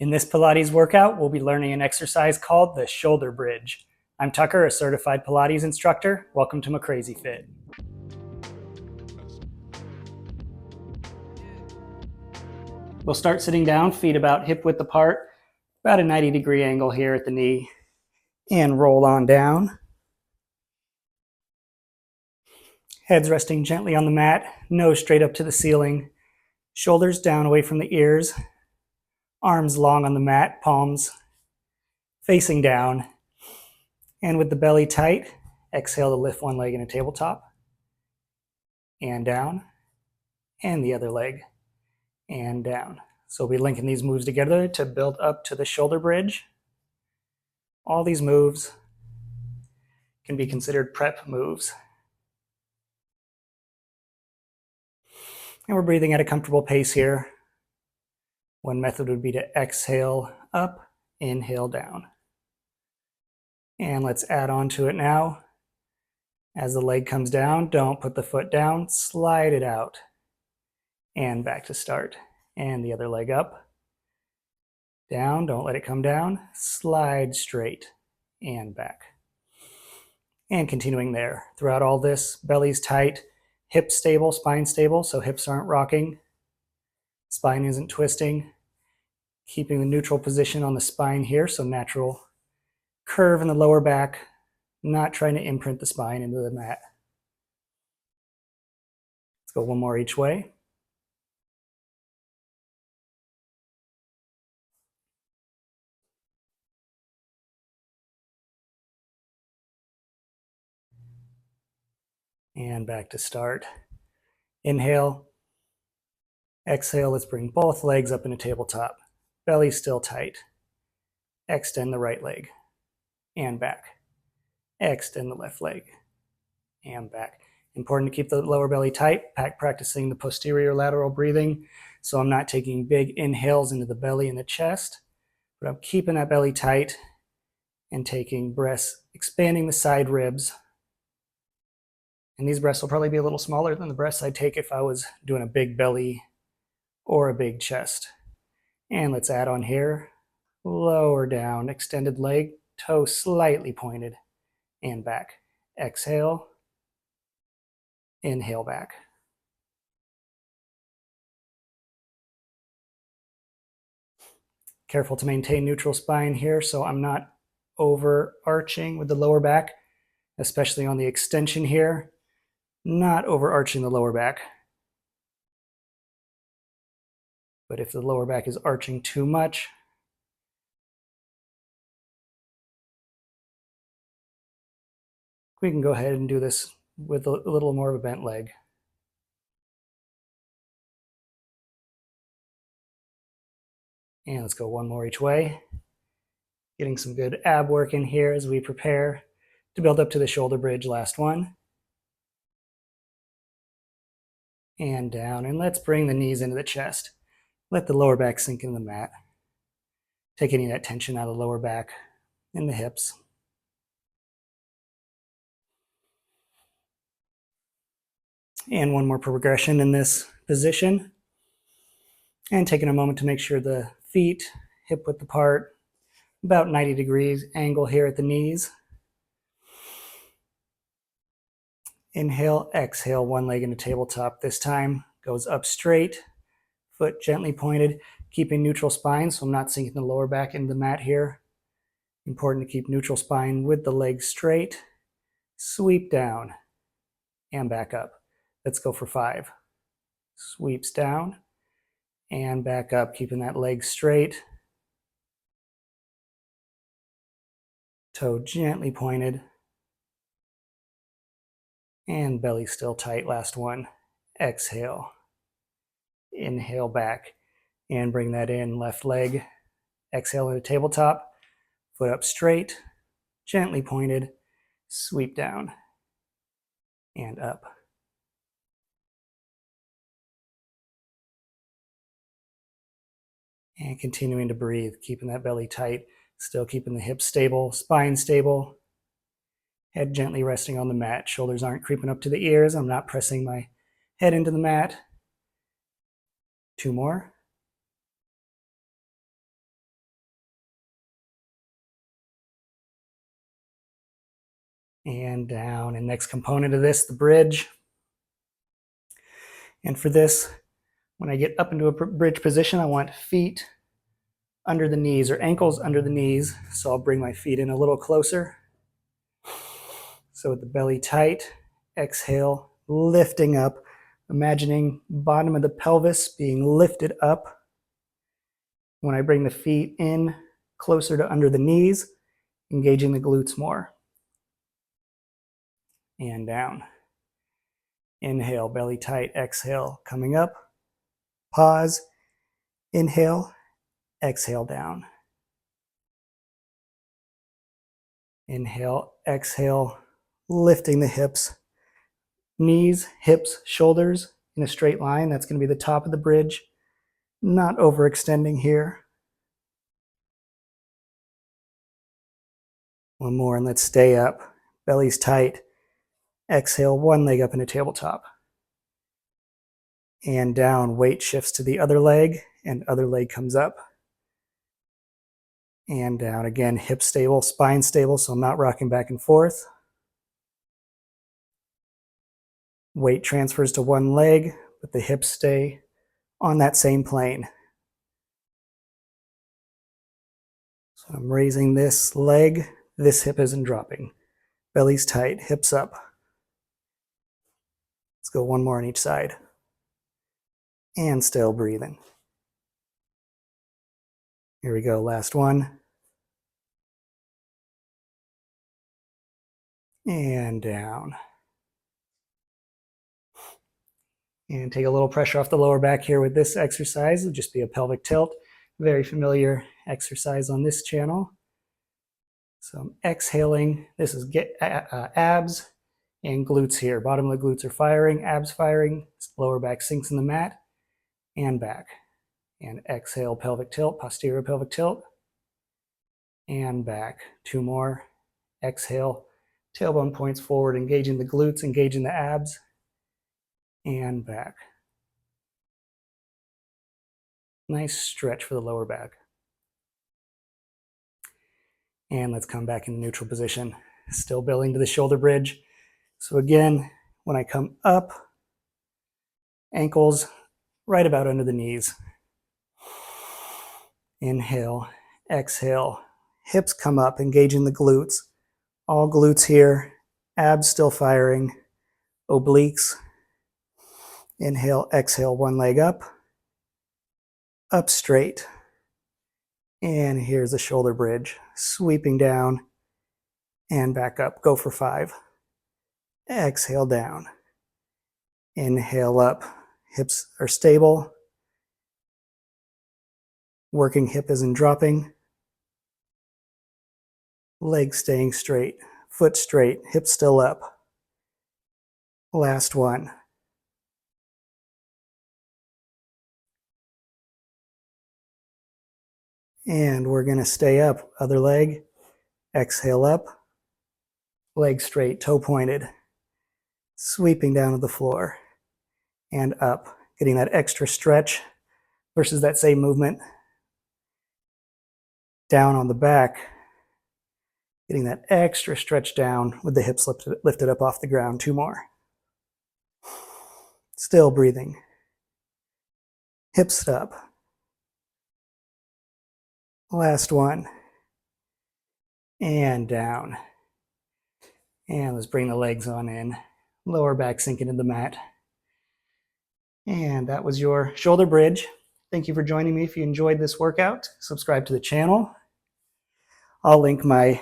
In this Pilates workout, we'll be learning an exercise called the shoulder bridge. I'm Tucker, a certified Pilates instructor. Welcome to McCrazy Fit. We'll start sitting down, feet about hip width apart, about a 90-degree angle here at the knee, and roll on down. Heads resting gently on the mat, nose straight up to the ceiling, shoulders down away from the ears, arms long on the mat, palms facing down, and with the belly tight, exhale to lift one leg in a tabletop, and down, and the other leg, and down. So we'll be linking these moves together to build up to the shoulder bridge. All these moves can be considered prep moves. And we're breathing at a comfortable pace here. One method would be to exhale up, inhale down. And let's add on to it now. As the leg comes down, don't put the foot down, slide it out. And back to start. And the other leg up. Down, don't let it come down. Slide straight and back. And continuing there. Throughout all this, belly's tight, hips stable, spine stable, so hips aren't rocking. Spine isn't twisting. Keeping the neutral position on the spine here, so natural curve in the lower back, not trying to imprint the spine into the mat. Let's go one more each way. And back to start. Inhale. Exhale, let's bring both legs up in a tabletop. Belly still tight. Extend the right leg. And back. Extend the left leg. And back. Important to keep the lower belly tight. Practicing the posterior lateral breathing. So I'm not taking big inhales into the belly and the chest, but I'm keeping that belly tight and taking breaths, expanding the side ribs. And these breaths will probably be a little smaller than the breaths I'd take if I was doing a big belly or a big chest. And let's add on here. Lower down, extended leg, toe slightly pointed, and back. Exhale, inhale back. Careful to maintain neutral spine here, so I'm not overarching with the lower back, especially on the extension here. Not overarching the lower back. But if the lower back is arching too much, we can go ahead and do this with a little more of a bent leg. And let's go one more each way. Getting some good ab work in here as we prepare to build up to the shoulder bridge. Last one. And down. And let's bring the knees into the chest. Let the lower back sink into the mat. Take any of that tension out of the lower back and the hips. And one more progression in this position. And taking a moment to make sure the feet hip width apart, about 90 degrees angle here at the knees. Inhale, exhale, one leg in a tabletop. This time goes up straight, foot gently pointed, keeping neutral spine, so I'm not sinking the lower back into the mat here. Important to keep neutral spine with the legs straight. Sweep down and back up. Let's go for 5. Sweeps down and back up, keeping that leg straight. Toe gently pointed. And belly still tight. Last one. Exhale. Inhale back. And bring that in. Left leg. Exhale into tabletop. Foot up straight. Gently pointed. Sweep down. And up. And continuing to breathe. Keeping that belly tight. Still keeping the hips stable. Spine stable. Head gently resting on the mat. Shoulders aren't creeping up to the ears. I'm not pressing my head into the mat. 2 more. and down. And next component of this, the bridge. And for this, when I get up into a bridge position, I want feet under the knees or ankles under the knees. So I'll bring my feet in a little closer. So with the belly tight, exhale, lifting up, imagining bottom of the pelvis being lifted up. When I bring the feet in closer to under the knees, engaging the glutes more. And down. Inhale, belly tight, exhale, coming up. Pause, inhale, exhale down. Inhale, exhale, lifting the hips, knees, hips, shoulders in a straight line. That's going to be the top of the bridge, not overextending here. One more and let's stay up. Belly's tight. Exhale, one leg up in a tabletop. And down, weight shifts to the other leg and other leg comes up. And down again, hip stable, spine stable, so I'm not rocking back and forth. Weight transfers to one leg, but the hips stay on that same plane. So I'm raising this leg, this hip isn't dropping. Belly's tight, hips up. Let's go one more on each side. And still breathing. Here we go, last one. And down. And take a little pressure off the lower back here with this exercise. It'll just be a pelvic tilt. Very familiar exercise on this channel. So I'm exhaling. This is abs and glutes here. Bottom of the glutes are firing, abs firing. Lower back sinks in the mat and back. And exhale, pelvic tilt, posterior pelvic tilt. And back. Two more. Exhale, tailbone points forward, engaging the glutes, engaging the abs. And back. Nice stretch for the lower back. And let's come back in neutral position. Still building to the shoulder bridge. So again, when I come up, ankles right about under the knees. Inhale, exhale, hips come up, engaging the glutes. All glutes here, abs still firing, obliques. Inhale, exhale, one leg up straight. And here's the shoulder bridge, sweeping down and back up. Go for 5. Exhale down. Inhale up, hips are stable. Working hip isn't dropping. Legs staying straight, foot straight, hips still up. Last one. And we're going to stay up. Other leg. Exhale up. Leg straight, toe pointed. Sweeping down to the floor. And up. Getting that extra stretch versus that same movement. Down on the back. Getting that extra stretch down with the hips lifted up off the ground. 2 more. Still breathing. Hips up. Last one. And down. And let's bring the legs on in. Lower back sinking into the mat. And that was your shoulder bridge. Thank you for joining me. If you enjoyed this workout, subscribe to the channel. I'll link my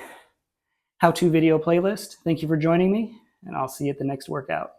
how-to video playlist. Thank you for joining me, and I'll see you at the next workout.